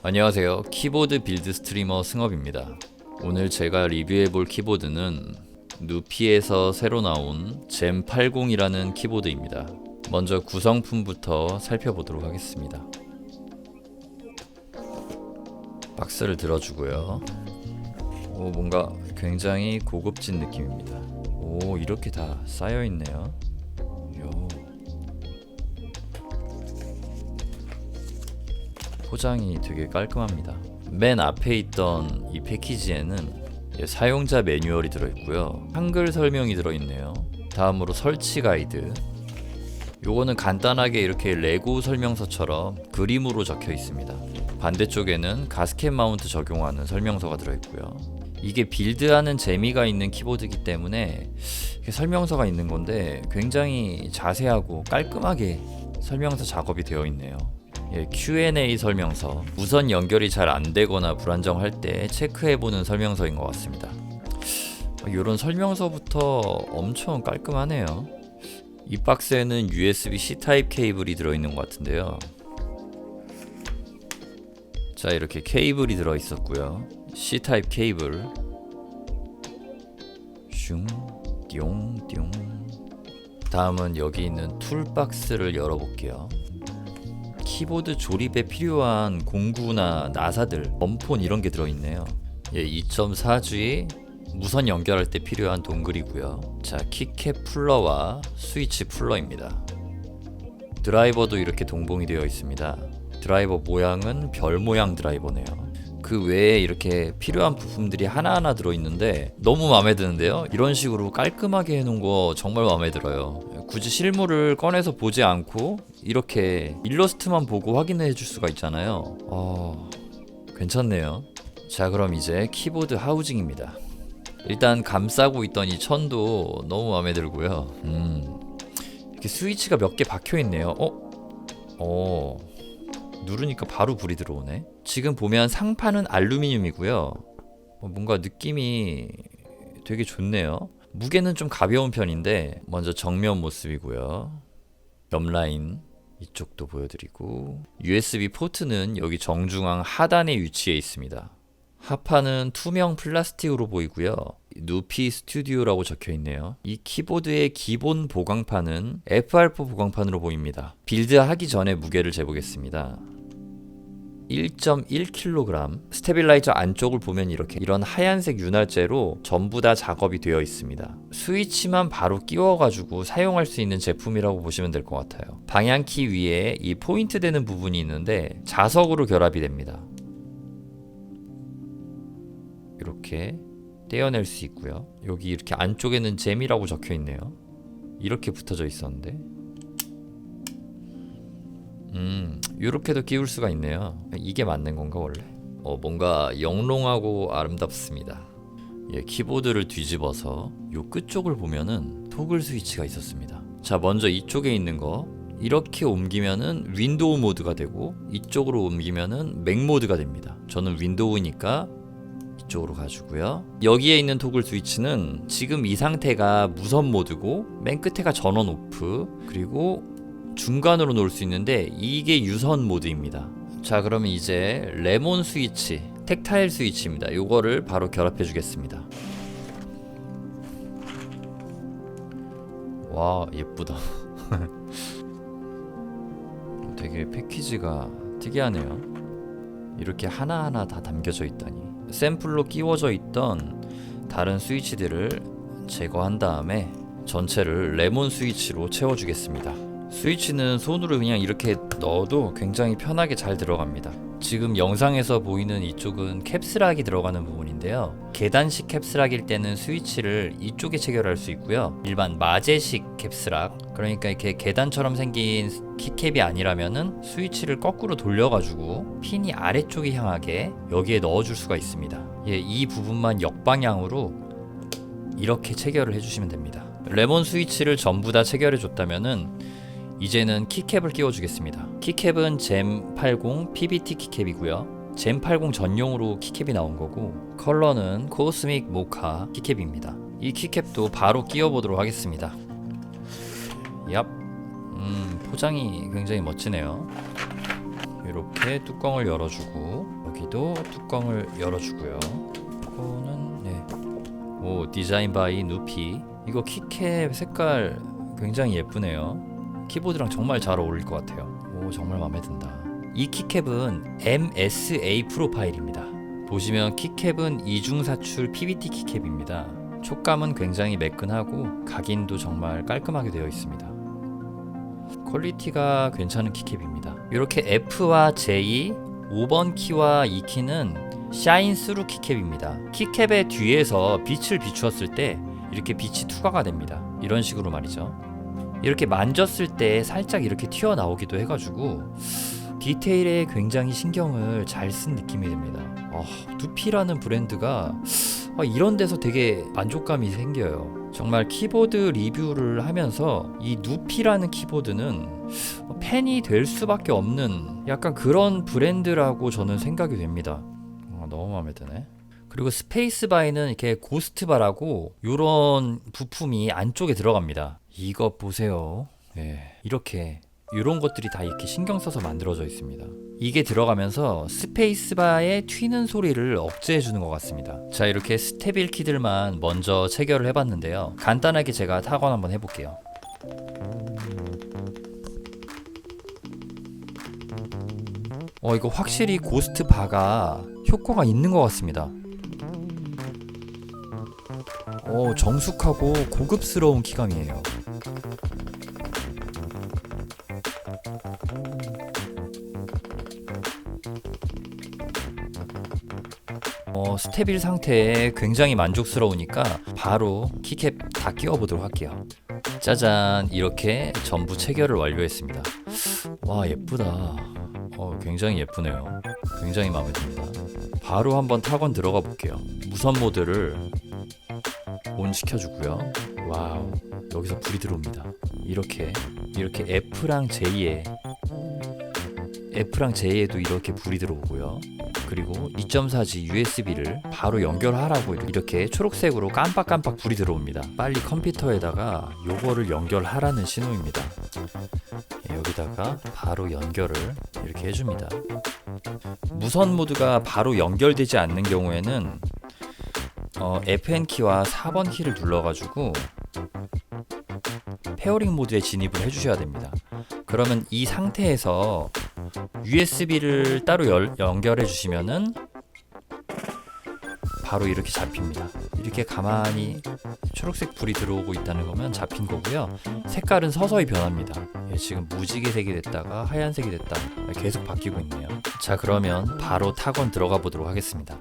안녕하세요. 키보드 빌드 스트리머 승업입니다. 오늘 제가 리뷰해볼 키보드는 누피에서 새로 나온 젠 80이라는 키보드입니다. 먼저 구성품부터 살펴보도록 하겠습니다. 박스를 들어주고요. 뭔가 굉장히 고급진 느낌입니다. 이렇게 다 쌓여있네요. 포장이 되게 깔끔합니다. 맨 앞에 있던 이 패키지에는 사용자 매뉴얼이 들어있고요. 한글 설명이 들어있네요. 다음으로 설치 가이드. 요거는 간단하게 이렇게 레고 설명서처럼 그림으로 적혀 있습니다. 반대쪽에는 가스켓 마운트 적용하는 설명서가 들어있고요. 이게 빌드하는 재미가 있는 키보드이기 때문에 설명서가 있는 건데 굉장히 자세하고 깔끔하게 설명서 작업이 되어 있네요. Q&A 설명서, 무선 연결이 잘 안되거나 불안정할 때 체크해보는 설명서인 것 같습니다. 이런 설명서부터 엄청 깔끔하네요. 이 박스에는 USB-C 타입 케이블이 들어있는 것 같은데요. 자, 이렇게 케이블이 들어있었고요. C 타입 케이블 슝 띵띵. 다음은 여기 있는 툴 박스를 열어볼게요. 키보드 조립에 필요한 공구나 나사들, 범폰 이런 게 들어있네요. 2.4G 무선 연결할 때 필요한 동글이고요. 자, 키캡 풀러와 스위치 풀러입니다. 드라이버도 이렇게 동봉이 되어 있습니다. 드라이버 모양은 별 모양 드라이버네요. 그 외에 이렇게 필요한 부품들이 하나하나 들어있는데 너무 마음에 드는데요. 이런 식으로 깔끔하게 해놓은 거 정말 마음에 들어요. 굳이 실물을 꺼내서 보지 않고 이렇게 일러스트만 보고 확인해 줄 수가 있잖아요. 괜찮네요. 자, 그럼 이제 키보드 하우징입니다. 일단 감싸고 있던 이 천도 너무 마음에 들고요. 이렇게 스위치가 몇 개 박혀 있네요. 누르니까 바로 불이 들어오네. 지금 보면 상판은 알루미늄이고요. 뭔가 느낌이 되게 좋네요. 무게는 좀 가벼운 편인데 먼저 정면 모습이고요. 옆라인 이쪽도 보여드리고, USB 포트는 여기 정중앙 하단에 위치해 있습니다. 하판은 투명 플라스틱으로 보이고요. 누피 스튜디오라고 적혀 있네요. 이 키보드의 기본 보강판은 FR4 보강판으로 보입니다. 빌드하기 전에 무게를 재보겠습니다. 1.1kg. 스테빌라이저 안쪽을 보면 이런 하얀색 윤활제로 전부 다 작업이 되어 있습니다. 스위치만 바로 끼워가지고 사용할 수 있는 제품이라고 보시면 될 것 같아요. 방향키 위에 이 포인트 되는 부분이 있는데 자석으로 결합이 됩니다. 이렇게 떼어낼 수 있고요. 여기 이렇게 안쪽에는 잼이라고 적혀 있네요. 이렇게 붙어져 있었는데 이렇게도 끼울 수가 있네요. 이게 맞는 건가 원래? 뭔가 영롱하고 아름답습니다. 키보드를 뒤집어서 요 끝쪽을 보면은 토글 스위치가 있었습니다. 자, 먼저 이쪽에 있는 거 이렇게 옮기면은 윈도우 모드가 되고, 이쪽으로 옮기면은 맥 모드가 됩니다. 저는 윈도우니까 이쪽으로 가주고요. 여기에 있는 토글 스위치는 지금 이 상태가 무선 모드고, 맨 끝에가 전원 오프, 그리고 중간으로 놓을 수 있는데 이게 유선 모드입니다. 자, 그러면 이제 레몬 스위치, 텍타일 스위치입니다. 요거를 바로 결합해 주겠습니다. 와, 예쁘다. 되게 패키지가 특이하네요. 이렇게 하나하나 다 담겨져 있다니. 샘플로 끼워져 있던 다른 스위치들을 제거한 다음에 전체를 레몬 스위치로 채워주겠습니다. 스위치는 손으로 그냥 이렇게 넣어도 굉장히 편하게 잘 들어갑니다. 지금 영상에서 보이는 이쪽은 캡스락이 들어가는 부분인데요. 계단식 캡스락일 때는 스위치를 이쪽에 체결할 수 있고요. 일반 마제식 캡스락, 그러니까 이렇게 계단처럼 생긴 키캡이 아니라면은 스위치를 거꾸로 돌려가지고 핀이 아래쪽에 향하게 여기에 넣어줄 수가 있습니다. 이 부분만 역방향으로 이렇게 체결을 해주시면 됩니다. 레몬 스위치를 전부 다 체결해 줬다면은 이제는 키캡을 끼워주겠습니다. 키캡은 젠 80 PBT 키캡이고요. 젠 80 전용으로 키캡이 나온 거고, 컬러는 코스믹 모카 키캡입니다. 이 키캡도 바로 끼워보도록 하겠습니다. 포장이 굉장히 멋지네요. 이렇게 뚜껑을 열어주고 여기도 뚜껑을 열어주고요. 이거는 오, 디자인 바이 누피. 이거 키캡 색깔 굉장히 예쁘네요. 키보드랑 정말 잘 어울릴 것 같아요. 오, 정말 마음에 든다. 이 키캡은 MSA 프로파일입니다. 보시면 키캡은 이중사출 PBT 키캡입니다. 촉감은 굉장히 매끈하고 각인도 정말 깔끔하게 되어 있습니다. 퀄리티가 괜찮은 키캡입니다. 이렇게 F와 J, 5번 키와 2키는 샤인 스루 키캡입니다. 키캡의 뒤에서 빛을 비추었을 때 이렇게 빛이 투과가 됩니다. 이런 식으로 말이죠. 이렇게 만졌을 때 살짝 이렇게 튀어나오기도 해가지고 디테일에 굉장히 신경을 잘 쓴 느낌이 듭니다. 누피라는 브랜드가 이런 데서 되게 만족감이 생겨요. 정말 키보드 리뷰를 하면서 이 누피라는 키보드는 팬이 될 수밖에 없는 약간 그런 브랜드라고 저는 생각이 됩니다. 너무 마음에 드네. 그리고 스페이스바에는 이렇게 고스트바라고 이런 부품이 안쪽에 들어갑니다. 이거 보세요. 이렇게 이런 것들이 다 이렇게 신경 써서 만들어져 있습니다. 이게 들어가면서 스페이스바의 튀는 소리를 억제해 주는 것 같습니다. 자, 이렇게 스테빌 키들만 먼저 체결을 해봤는데요. 간단하게 제가 타건 한번 해볼게요. 이거 확실히 고스트 바가 효과가 있는 것 같습니다. 정숙하고 고급스러운 키감이에요. 스테빌 상태에 굉장히 만족스러우니까 바로 키캡 다 끼워보도록 할게요. 짜잔, 이렇게 전부 체결을 완료했습니다. 와, 예쁘다. 굉장히 예쁘네요. 굉장히 마음에 듭니다. 바로 한번 타건 들어가 볼게요. 무선 모드를 온 시켜주고요. 와우, 여기서 불이 들어옵니다. 이렇게 F랑 J에도 이렇게 불이 들어오고요. 그리고 2.4G USB를 바로 연결하라고 이렇게 초록색으로 깜빡깜빡 불이 들어옵니다. 빨리 컴퓨터에다가 요거를 연결하라는 신호입니다. 여기다가 바로 연결을 이렇게 해줍니다. 무선 모드가 바로 연결되지 않는 경우에는 FN키와 4번 키를 눌러가지고 페어링 모드에 진입을 해주셔야 됩니다. 그러면 이 상태에서 USB를 따로 연결해 주시면은 바로 이렇게 잡힙니다. 이렇게 가만히 초록색 불이 들어오고 있다는 거면 잡힌 거고요. 색깔은 서서히 변합니다. 지금 무지개색이 됐다가 하얀색이 됐다 계속 바뀌고 있네요. 자, 그러면 바로 타건 들어가 보도록 하겠습니다.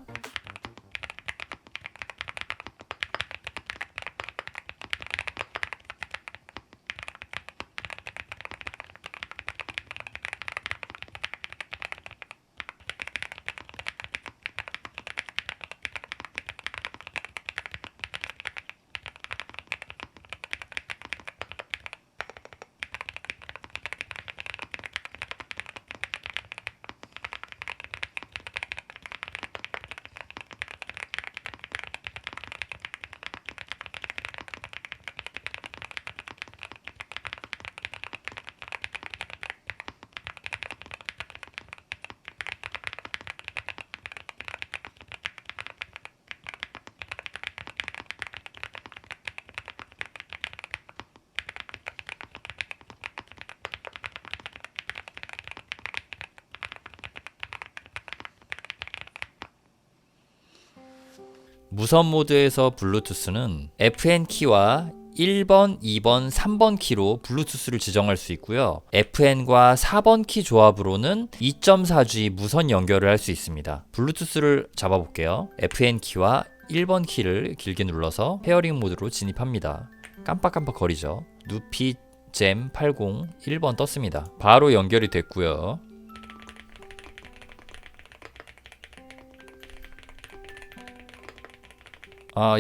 무선 모드에서 블루투스는 FN키와 1번, 2번, 3번 키로 블루투스를 지정할 수 있고요. FN과 4번 키 조합으로는 2.4G 무선 연결을 할 수 있습니다. 블루투스를 잡아볼게요. FN 키와 1번 키를 길게 눌러서 페어링 모드로 진입합니다. 깜빡깜빡 거리죠. 누피 잼 80 1번 떴습니다. 바로 연결이 됐고요.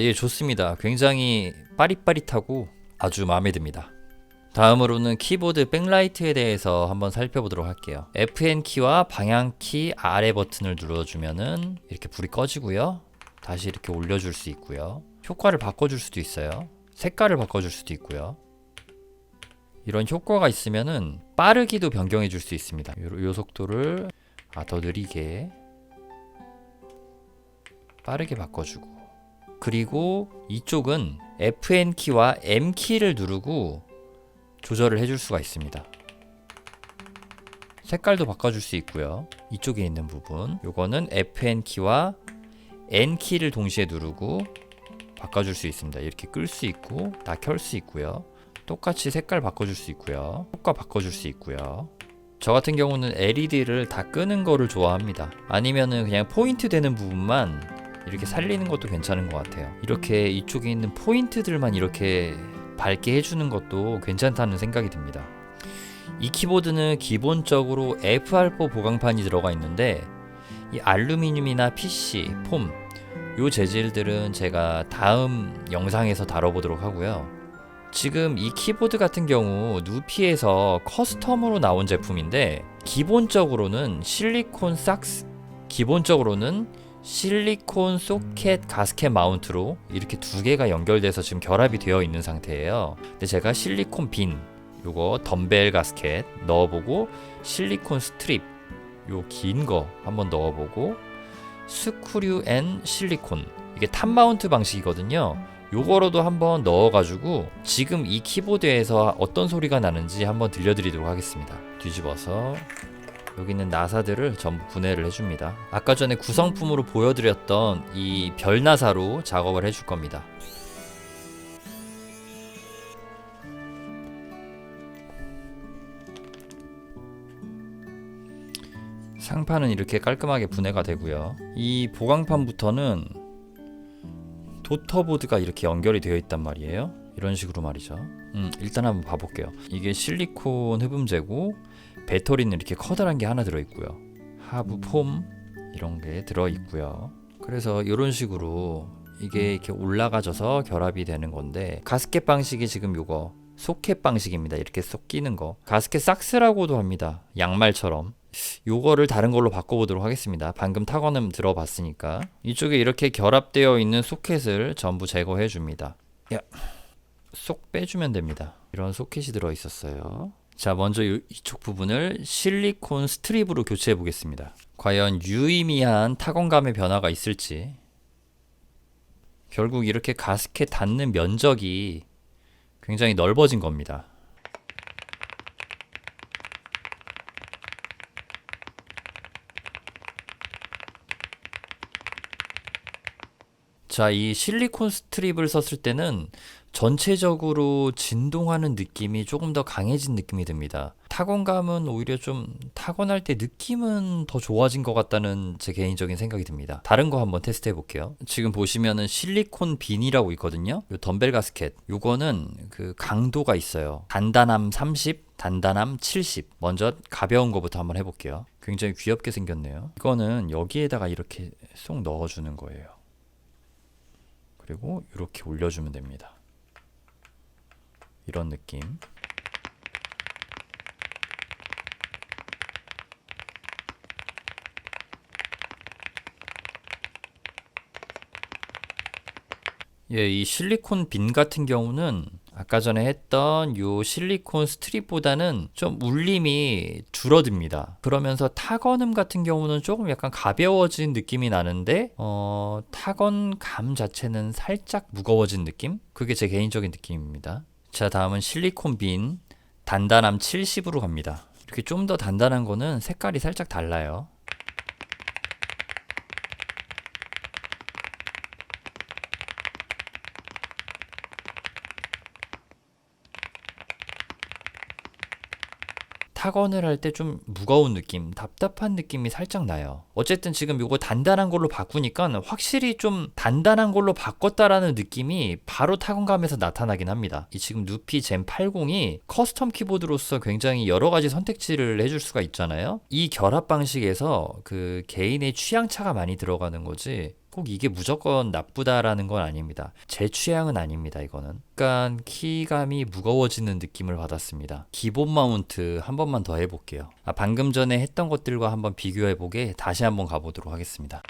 예, 좋습니다. 굉장히 빠릿빠릿하고 아주 마음에 듭니다. 다음으로는 키보드 백라이트에 대해서 한번 살펴보도록 할게요. FN키와 방향키 아래 버튼을 눌러주면은 이렇게 불이 꺼지고요. 다시 이렇게 올려줄 수 있고요. 효과를 바꿔줄 수도 있어요. 색깔을 바꿔줄 수도 있고요. 이런 효과가 있으면은 빠르기도 변경해 줄 수 있습니다. 요 속도를 더 느리게 빠르게 바꿔주고, 그리고 이쪽은 FN키와 M키를 누르고 조절을 해줄 수가 있습니다. 색깔도 바꿔줄 수 있고요. 이쪽에 있는 부분, 요거는 FN키와 N키를 동시에 누르고 바꿔줄 수 있습니다. 이렇게 끌 수 있고 다 켤 수 있고요. 똑같이 색깔 바꿔줄 수 있고요. 효과 바꿔줄 수 있고요. 저 같은 경우는 LED를 다 끄는 거를 좋아합니다. 아니면은 그냥 포인트 되는 부분만 이렇게 살리는 것도 괜찮은 것 같아요. 이렇게 이쪽에 있는 포인트들만 이렇게 밝게 해주는 것도 괜찮다는 생각이 듭니다. 이 키보드는 기본적으로 FR4 보강판이 들어가 있는데, 이 알루미늄이나 PC, 폼, 요 재질들은 제가 다음 영상에서 다뤄보도록 하고요. 지금 이 키보드 같은 경우 누피에서 커스텀으로 나온 제품인데, 기본적으로는 실리콘 소켓 가스켓 마운트로 이렇게 두 개가 연결돼서 지금 결합이 되어 있는 상태예요. 근데 제가 실리콘 빈, 요거 덤벨 가스켓 넣어보고, 실리콘 스트립 요 긴 거 한번 넣어보고, 스크류 앤 실리콘, 이게 탑 마운트 방식이거든요. 요거로도 한번 넣어가지고 지금 이 키보드에서 어떤 소리가 나는지 한번 들려드리도록 하겠습니다. 뒤집어서 여기 있는 나사들을 전부 분해를 해줍니다. 아까 전에 구성품으로 보여드렸던 이 별 나사로 작업을 해줄 겁니다. 상판은 이렇게 깔끔하게 분해가 되고요. 이 보강판부터는 도터보드가 이렇게 연결이 되어 있단 말이에요. 이런 식으로 말이죠. 일단 한번 봐볼게요. 이게 실리콘 흡음재고, 배터리는 이렇게 커다란 게 하나 들어있고요. 하부 폼 이런 게 들어있고요. 그래서 이런 식으로 이게 이렇게 올라가져서 결합이 되는 건데, 가스켓 방식이 지금 요거 소켓 방식입니다. 이렇게 쏙 끼는 거. 가스켓 삭스라고도 합니다. 양말처럼. 요거를 다른 걸로 바꿔보도록 하겠습니다. 방금 타건음 들어봤으니까. 이쪽에 이렇게 결합되어 있는 소켓을 전부 제거해 줍니다. 쏙 빼주면 됩니다. 이런 소켓이 들어있었어요. 자, 먼저 이쪽 부분을 실리콘 스트립으로 교체해 보겠습니다. 과연 유의미한 타건감의 변화가 있을지. 결국 이렇게 가스켓 닿는 면적이 굉장히 넓어진 겁니다. 자, 이 실리콘 스트립을 썼을 때는 전체적으로 진동하는 느낌이 조금 더 강해진 느낌이 듭니다. 타건감은 오히려 좀 타건할 때 느낌은 더 좋아진 것 같다는 제 개인적인 생각이 듭니다. 다른 거 한번 테스트 해볼게요. 지금 보시면은 실리콘 빈이라고 있거든요. 요 덤벨 가스켓, 요거는 그 강도가 있어요. 단단함 30, 단단함 70. 먼저 가벼운 거부터 한번 해볼게요. 굉장히 귀엽게 생겼네요. 이거는 여기에다가 이렇게 쏙 넣어주는 거예요. 그리고 이렇게 올려주면 됩니다. 이런 느낌. 예, 이 실리콘 빈 같은 경우는 아까 전에 했던 요 실리콘 스트립보다는 좀 울림이 줄어듭니다. 그러면서 타건음 같은 경우는 조금 약간 가벼워진 느낌이 나는데, 타건감 자체는 살짝 무거워진 느낌? 그게 제 개인적인 느낌입니다. 자, 다음은 실리콘 빈 단단함 70으로 갑니다. 이렇게 좀 더 단단한 거는 색깔이 살짝 달라요. 타건을 할 때 좀 무거운 느낌, 답답한 느낌이 살짝 나요. 어쨌든 지금 요거 단단한 걸로 바꾸니까 확실히 좀 단단한 걸로 바꿨다라는 느낌이 바로 타건감에서 나타나긴 합니다. 이 지금 누피 젠 80이 커스텀 키보드로서 굉장히 여러 가지 선택지를 해줄 수가 있잖아요. 이 결합 방식에서 그 개인의 취향차가 많이 들어가는 거지, 꼭 이게 무조건 나쁘다라는 건 아닙니다. 제 취향은 아닙니다. 이거는 약간 키감이 무거워지는 느낌을 받았습니다. 기본 마운트 한 번만 더 해볼게요. 방금 전에 했던 것들과 한번 비교해보게 다시 한번 가보도록 하겠습니다.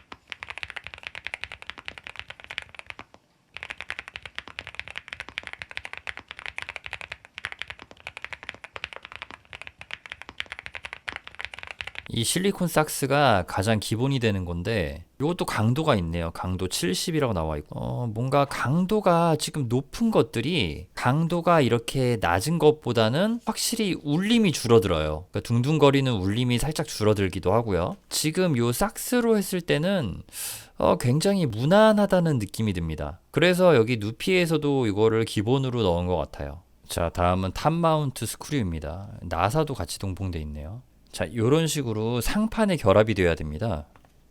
이 실리콘 삭스가 가장 기본이 되는 건데 이것도 강도가 있네요. 강도 70이라고 나와 있고 뭔가 강도가 지금 높은 것들이 강도가 이렇게 낮은 것보다는 확실히 울림이 줄어들어요. 그러니까 둥둥거리는 울림이 살짝 줄어들기도 하고요. 지금 요 삭스로 했을 때는 굉장히 무난하다는 느낌이 듭니다. 그래서 여기 누피에서도 이거를 기본으로 넣은 것 같아요. 자, 다음은 탑 마운트 스크류입니다. 나사도 같이 동봉돼 있네요. 자, 이런 식으로 상판에 결합이 되어야 됩니다.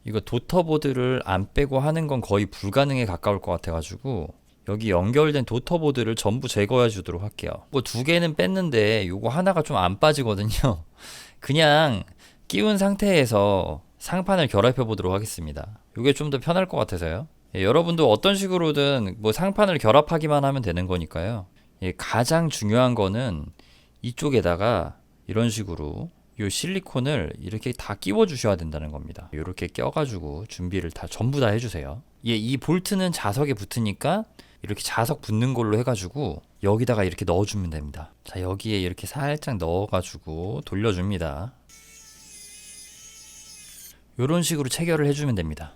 이거 도터보드를 안 빼고 하는 건 거의 불가능에 가까울 것 같아가지고 여기 연결된 도터보드를 전부 제거해 주도록 할게요. 뭐 두 개는 뺐는데 요거 하나가 좀 안 빠지거든요. 그냥 끼운 상태에서 상판을 결합해 보도록 하겠습니다. 이게 좀 더 편할 것 같아서요. 여러분도 어떤 식으로든 뭐 상판을 결합하기만 하면 되는 거니까요. 가장 중요한 거는 이쪽에다가 이런 식으로 이 실리콘을 이렇게 다 끼워 주셔야 된다는 겁니다. 이렇게 껴가지고 준비를 다 전부 다 해주세요. 이 볼트는 자석에 붙으니까 이렇게 자석 붙는 걸로 해가지고 여기다가 이렇게 넣어주면 됩니다. 자, 여기에 이렇게 살짝 넣어가지고 돌려줍니다. 이런 식으로 체결을 해주면 됩니다.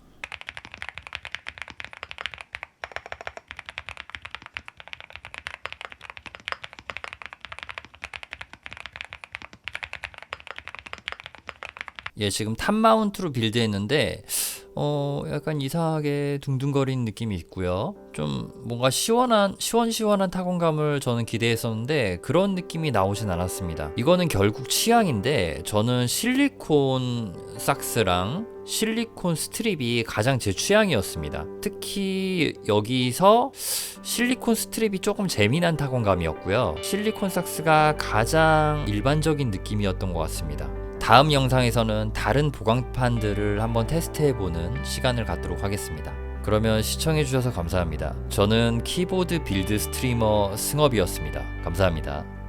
지금 탑 마운트로 빌드했는데 약간 이상하게 둥둥거리는 느낌이 있고요. 좀 뭔가 시원시원한 타건감을 저는 기대했었는데 그런 느낌이 나오진 않았습니다. 이거는 결국 취향인데 저는 실리콘 삭스랑 실리콘 스트립이 가장 제 취향이었습니다. 특히 여기서 실리콘 스트립이 조금 재미난 타건감이었고요. 실리콘 삭스가 가장 일반적인 느낌이었던 것 같습니다. 다음 영상에서는 다른 보강판들을 한번 테스트해보는 시간을 갖도록 하겠습니다. 그러면 시청해주셔서 감사합니다. 저는 키보드 빌드 스트리머 승업이었습니다. 감사합니다.